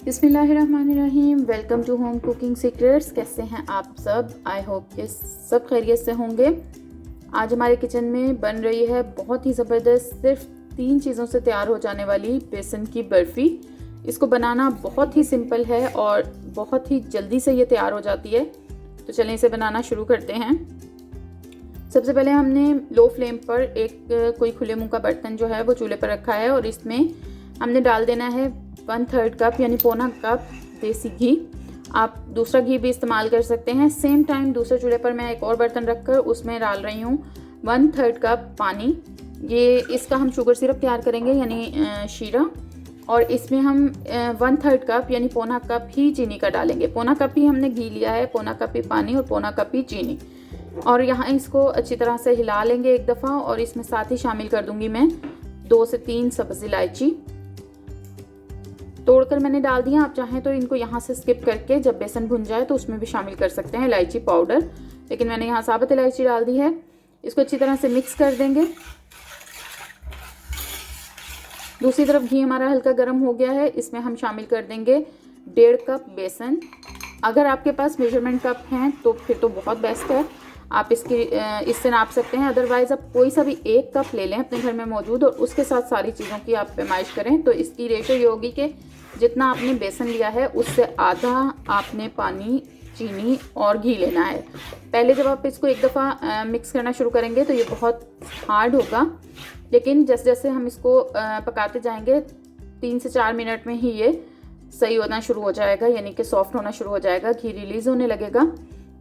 बिस्मिल्लाहिर्रहमानिर्रहीम। Welcome to home cooking secrets. कैसे हैं आप सब? आई होप कि सब खैरियत से होंगे। आज हमारे किचन में बन रही है बहुत ही ज़बरदस्त, सिर्फ 3 चीज़ों से तैयार हो जाने वाली बेसन की बर्फ़ी। इसको बनाना बहुत ही सिंपल है और बहुत ही जल्दी से ये तैयार हो जाती है। तो चलें इसे बनाना शुरू करते हैं। सबसे पहले हमने लो फ्लेम पर कोई खुले मुंह का बर्तन जो है वो चूल्हे पर रखा है और इसमें हमने डाल देना है 1/3 कप यानी पौना कप देसी घी। आप दूसरा घी भी इस्तेमाल कर सकते हैं। सेम टाइम दूसरे चूल्हे पर मैं एक और बर्तन रखकर उसमें डाल रही हूँ 1/3 कप पानी। इसका हम शुगर सिरप तैयार करेंगे यानी शीरा, और इसमें हम 1/3 कप यानी पौना कप ही चीनी का डालेंगे। पौना कप ही हमने घी लिया है, पौना कप ही पानी और पौना कप ही चीनी। और यहाँ इसको अच्छी तरह से हिला लेंगे एक दफ़ा, और इसमें साथ ही शामिल कर दूंगी मैं 2 से 3 सब्ज़ इलायची तोड़कर मैंने डाल दिया। आप चाहें तो इनको यहाँ से स्किप करके जब बेसन भुन जाए तो उसमें भी शामिल कर सकते हैं इलायची पाउडर, लेकिन मैंने यहाँ साबुत इलायची डाल दी है। इसको अच्छी तरह से मिक्स कर देंगे। दूसरी तरफ घी हमारा हल्का गर्म हो गया है, इसमें हम शामिल कर देंगे 1.5 कप बेसन। अगर आपके पास मेजरमेंट कप हैं तो फिर तो बहुत बेस्ट है, आप इससे नाप सकते हैं। अदरवाइज़ आप कोई सा भी 1 कप ले लें अपने घर में मौजूद और उसके साथ सारी चीज़ों की आप पैमाइश करें। तो इसकी रेशो ये होगी कि जितना आपने बेसन लिया है उससे आधा आपने पानी, चीनी और घी लेना है। पहले जब आप इसको एक दफ़ा मिक्स करना शुरू करेंगे तो ये बहुत हार्ड होगा, लेकिन जैसे जैसे हम इसको पकाते जाएंगे 3 से 4 मिनट में ही ये सही होना शुरू हो जाएगा, यानी कि सॉफ्ट होना शुरू हो जाएगा, घी रिलीज़ होने लगेगा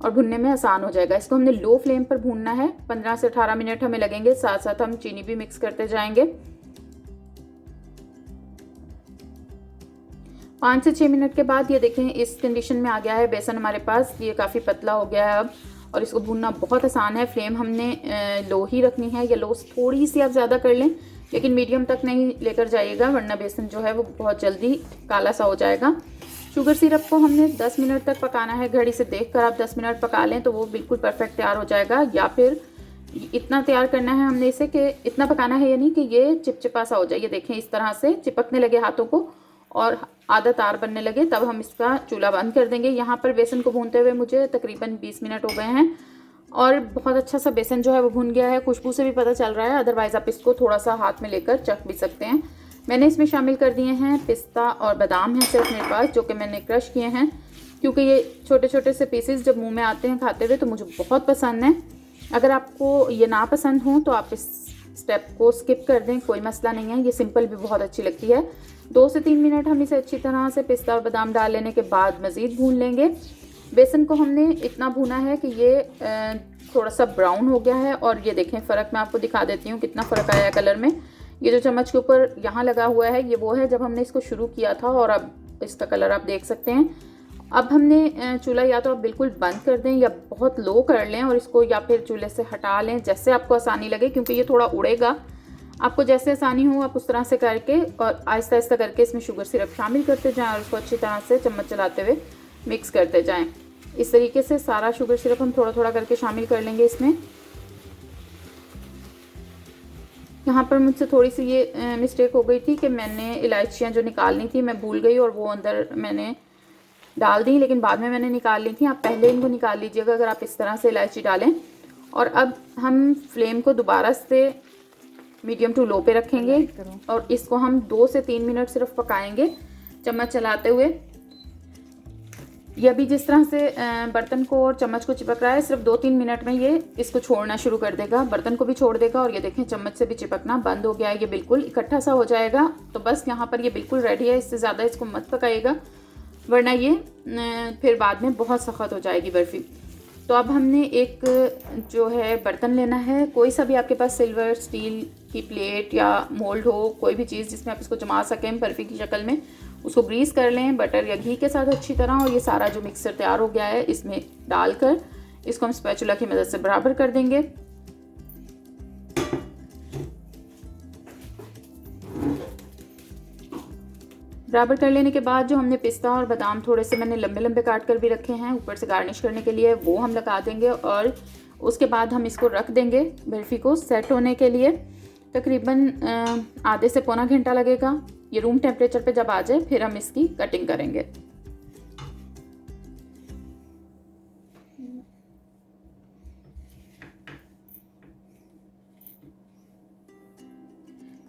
और भुनने में आसान हो जाएगा। इसको हमने लो फ्लेम पर भूनना है। 15 से 18 मिनट हमें लगेंगे। साथ साथ हम चीनी भी मिक्स करते जाएंगे। 5 से 6 मिनट के बाद ये देखें इस कंडीशन में आ गया है बेसन हमारे पास। ये काफ़ी पतला हो गया है अब, और इसको भूनना बहुत आसान है। फ्लेम हमने लो ही रखनी है, या लो थोड़ी सी आप ज़्यादा कर लें, लेकिन मीडियम तक नहीं लेकर जाइएगा, वरना बेसन जो है वो बहुत जल्दी काला सा हो जाएगा। शुगर सिरप को हमने 10 मिनट तक पकाना है। घड़ी से देखकर आप 10 मिनट पका लें तो वो बिल्कुल परफेक्ट तैयार हो जाएगा। या फिर इतना तैयार करना है हमने इसे कि इतना पकाना है यानी कि ये चिपचिपा सा हो जाए। ये देखें इस तरह से चिपकने लगे हाथों को और आधा तार बनने लगे, तब हम इसका चूल्हा बंद कर देंगे। यहाँ पर बेसन को भूनते हुए मुझे तकरीबन 20 मिनट हो गए हैं और बहुत अच्छा सा बेसन जो है वो भुन गया है। खुशबू से भी पता चल रहा है। अदरवाइज़ आप इसको थोड़ा सा हाथ में लेकर चख भी सकते हैं। मैंने इसमें शामिल कर दिए हैं पिस्ता और बादाम हैं सिर्फ मेरे पास, जो कि मैंने क्रश किए हैं, क्योंकि ये छोटे छोटे से पीसेस जब मुंह में आते हैं खाते हुए तो मुझे बहुत पसंद है। अगर आपको ये ना पसंद हो तो आप इस स्टेप को स्किप कर दें, कोई मसला नहीं है। ये सिंपल भी बहुत अच्छी लगती है। 2 से 3 मिनट हम इसे अच्छी तरह से पिस्ता और बादाम डाल लेने के बाद मज़ीद भून लेंगे। बेसन को हमने इतना भूना है कि ये थोड़ा सा ब्राउन हो गया है, और ये देखें फ़र्क मैं आपको दिखा देती हूँ कितना फ़र्क आया कलर में। ये जो चम्मच के ऊपर यहाँ लगा हुआ है ये वो है जब हमने इसको शुरू किया था, और अब इसका कलर आप देख सकते हैं। अब हमने चूल्हा या तो आप बिल्कुल बंद कर दें या बहुत लो कर लें और इसको, या फिर चूल्हे से हटा लें, जैसे आपको आसानी लगे, क्योंकि ये थोड़ा उड़ेगा। आपको जैसे आसानी हो आप उस तरह से करके और आहिस्ता आहिस्ता करके इसमें शुगर सिरप शामिल करते जाएँ और उसको अच्छी तरह से चम्मच चलाते हुए मिक्स करते जाएँ। इस तरीके से सारा शुगर सिरप हम थोड़ा थोड़ा करके शामिल कर लेंगे इसमें। यहाँ पर मुझसे थोड़ी सी ये मिस्टेक हो गई थी कि मैंने इलायचियाँ जो निकालनी थी मैं भूल गई और वो अंदर मैंने डाल दी, लेकिन बाद में मैंने निकाल ली थी। आप पहले इनको निकाल लीजिएगा अगर आप इस तरह से इलायची डालें। और अब हम फ्लेम को दोबारा से मीडियम टू लो पे रखेंगे और इसको हम 2 से 3 मिनट सिर्फ पकाएंगे चम्मच चलाते हुए। ये अभी जिस तरह से बर्तन को और चम्मच को चिपक रहा है, सिर्फ 2-3 मिनट में ये इसको छोड़ना शुरू कर देगा, बर्तन को भी छोड़ देगा। और ये देखें चम्मच से भी चिपकना बंद हो गया है, ये बिल्कुल इकट्ठा सा हो जाएगा। तो बस यहाँ पर ये बिल्कुल रेडी है। इससे ज़्यादा इसको मत पकाइएगा, वरना ये फिर बाद में बहुत सख्त हो जाएगी बर्फ़ी। तो अब हमने एक जो है बर्तन लेना है, कोई सा भी आपके पास सिल्वर, स्टील की प्लेट या मोल्ड हो, कोई भी चीज़ जिसमें आप इसको जमा सकें बर्फ़ी की शक्ल में, उसको ग्रीस कर लें बटर या घी के साथ अच्छी तरह। और ये सारा जो मिक्सर तैयार हो गया है इसमें डालकर इसको हम स्पैचुला की मदद से बराबर कर देंगे। बराबर कर लेने के बाद जो हमने पिस्ता और बादाम थोड़े से मैंने लंबे लंबे काट कर भी रखे हैं ऊपर से गार्निश करने के लिए, वो हम लगा देंगे। और उसके बाद हम इसको रख देंगे बर्फ़ी को सेट होने के लिए। तकरीबन आधे से पौना घंटा लगेगा। ये रूम टेम्परेचर पे जब आ जाए फिर हम इसकी कटिंग करेंगे।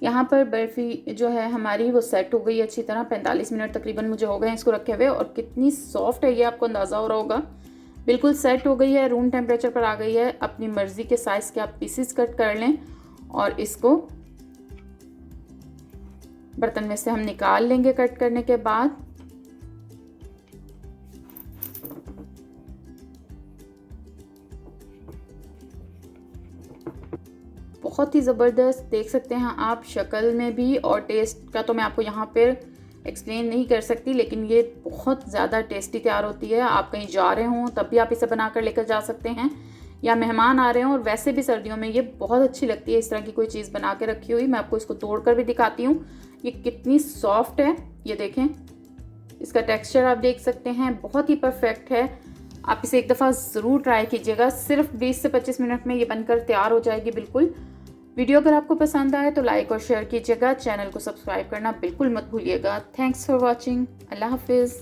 यहाँ पर बर्फ़ी जो है हमारी वो सेट हो गई अच्छी तरह। 45 मिनट तकरीबन मुझे हो गए इसको रखे हुए, और कितनी सॉफ्ट है ये आपको अंदाज़ा हो रहा होगा। बिल्कुल सेट हो गई है, रूम टेम्परेचर पर आ गई है। अपनी मर्ज़ी के साइज़ के आप पीसेस कट कर लें और इसको बर्तन में से हम निकाल लेंगे कट करने के बाद। बहुत ही ज़बरदस्त, देख सकते हैं आप शक्ल में भी, और टेस्ट का तो मैं आपको यहाँ पर एक्सप्लेन नहीं कर सकती, लेकिन ये बहुत ज़्यादा टेस्टी तैयार होती है। आप कहीं जा रहे हों तब भी आप इसे बना कर लेकर जा सकते हैं, या मेहमान आ रहे हों, और वैसे भी सर्दियों में ये बहुत अच्छी लगती है इस तरह की कोई चीज़ बना के रखी हुई। मैं आपको इसको तोड़ कर भी दिखाती हूँ, ये कितनी सॉफ्ट है। ये देखें, इसका टेक्स्चर आप देख सकते हैं, बहुत ही परफेक्ट है। आप इसे एक दफ़ा ज़रूर ट्राई कीजिएगा, सिर्फ 20 से 25 मिनट में ये बनकर तैयार हो जाएगी बिल्कुल। वीडियो अगर आपको पसंद आए तो लाइक और शेयर कीजिएगा, चैनल को सब्सक्राइब करना बिल्कुल मत भूलिएगा। Thanks for watching. अल्लाह हाफिज़।